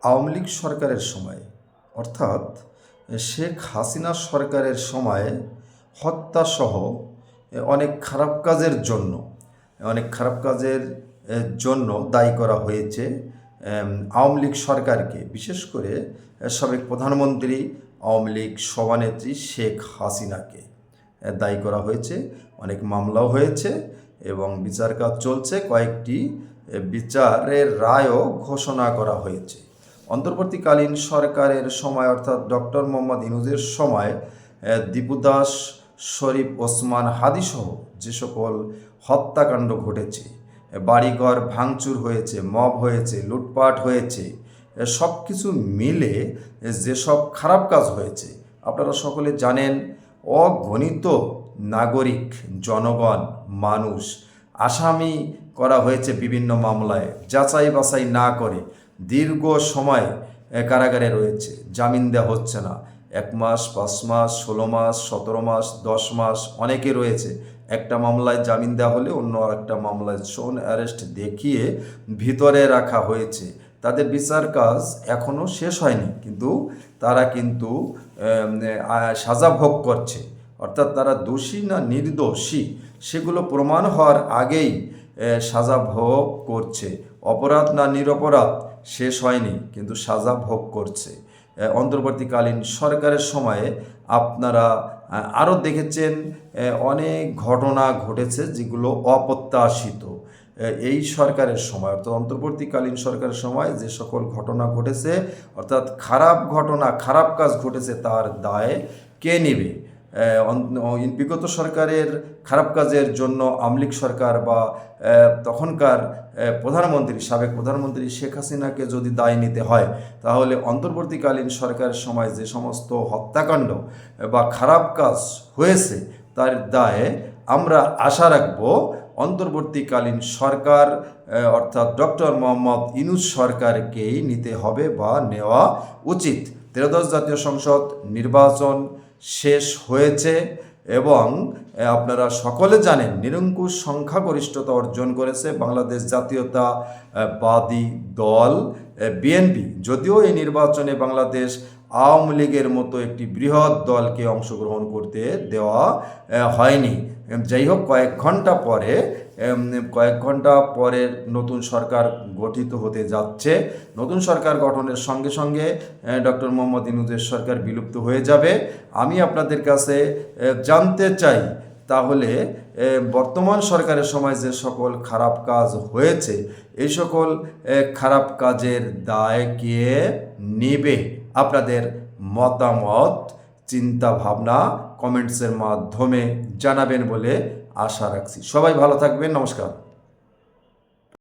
আওয়ামী লীগ সরকারের সময় অর্থাৎ শেখ হাসিনা সরকারের সময় হত্যাসহ অনেক খারাপ কাজের জন্য দায়ী করা হয়েছে আওয়ামী লীগ সরকারকে, বিশেষ করে সাবেক প্রধানমন্ত্রী আওয়ামী লীগ সভানেত্রী শেখ হাসিনাকে দায়ী করা হয়েছে। অনেক মামলাও হয়েছে এবং বিচার কাজ চলছে, কয়েকটি বিচারের রায়ও ঘোষণা করা হয়েছে। অন্তর্বর্তীকালীন সরকারের সময় অর্থাৎ ডক্টর মোহাম্মদ ইউনূসের সময় দীপু দাস, শরীফ ওসমান হাদিসহ যে সকল হত্যাকাণ্ড ঘটেছে, বাড়িঘর ভাঙচুর হয়েছে, মব হয়েছে, লুটপাট হয়েছে, সব কিছু মিলে যেসব খারাপ কাজ হয়েছে আপনারা সকলে জানেন। অগণিত নাগরিক, জনগণ, মানুষ আসামি করা হয়েছে বিভিন্ন মামলায়, যাচাই বাছাই না করে দীর্ঘ সময় কারাগারে রয়েছে, জামিন দেওয়া হচ্ছে না। 1 মাস, 5 মাস, 16 মাস, 17 মাস, 10 মাস অনেকে রয়েছে। একটা মামলায় জামিন দেওয়া হলে অন্য আরেকটা মামলায় শোন অ্যারেস্ট দেখিয়ে ভিতরে রাখা হয়েছে। তাদের বিচার কাজ এখনও শেষ হয়নি, কিন্তু তারা সাজা ভোগ করছে। অর্থাৎ তারা দোষী না নির্দোষী সেগুলো প্রমাণ হওয়ার আগেই সাজা ভোগ করছে। অপরাধ না নিরপরাধ শেষ হয়নি, কিন্তু সাজা ভোগ করছে। অন্তর্বর্তীকালীন সরকারের সময়ে আপনারা আরও দেখেছেন অনেক ঘটনা ঘটেছে যেগুলো অপ্রত্যাশিত। এই সরকারের সময় অর্থাৎ অন্তর্বর্তীকালীন সরকারের সময় যে সকল ঘটনা ঘটেছে, অর্থাৎ খারাপ ঘটনা, খারাপ কাজ ঘটেছে, তার দায় কে নেবে? বিগত সরকারের খারাপ কাজের জন্য আওয়ামী লীগ সরকার বা তখনকার সাবেক প্রধানমন্ত্রী শেখ হাসিনাকে যদি দায় নিতে হয়, তাহলে অন্তর্বর্তীকালীন সরকারের সময় যে সমস্ত হত্যাকাণ্ড বা খারাপ কাজ হয়েছে তার দায়ে আমরা আশা রাখব অন্তর্বর্তীকালীন সরকার অর্থাৎ ডক্টর মোহাম্মদ ইউনূস সরকারকেই নিতে হবে বা নেওয়া উচিত। 13দশ জাতীয় সংসদ নির্বাচন শেষ হয়েছে এবং আপনারা সকলে জানেন নিরঙ্কুশ সংখ্যাগরিষ্ঠতা অর্জন করেছে বাংলাদেশ জাতীয়তাবাদী দল বিএনপি। যদিও এই নির্বাচনে বাংলাদেশ আওয়ামী লীগের মতো একটি বৃহৎ দলকে অংশগ্রহণ করতে দেওয়া হয়নি। যাই হোক, কয়েক ঘন্টা পরে নতুন সরকার গঠিত হতে যাচ্ছে। নতুন সরকার গঠনের সঙ্গে সঙ্গে ডক্টর মোহাম্মদ ইউনূসের সরকার বিলুপ্ত হয়ে যাবে। আমি আপনাদের কাছে জানতে চাই, তাহলে বর্তমান সরকারের সময় যে সকল খারাপ কাজ হয়েছে, এই সকল খারাপ কাজের দায় কে নেবে? আপনাদের মতামত, চিন্তা ভাবনা কমেন্টসের মাধ্যমে জানাবেন বলে আশা রাখছি। সবাই ভালো থাকবেন। নমস্কার।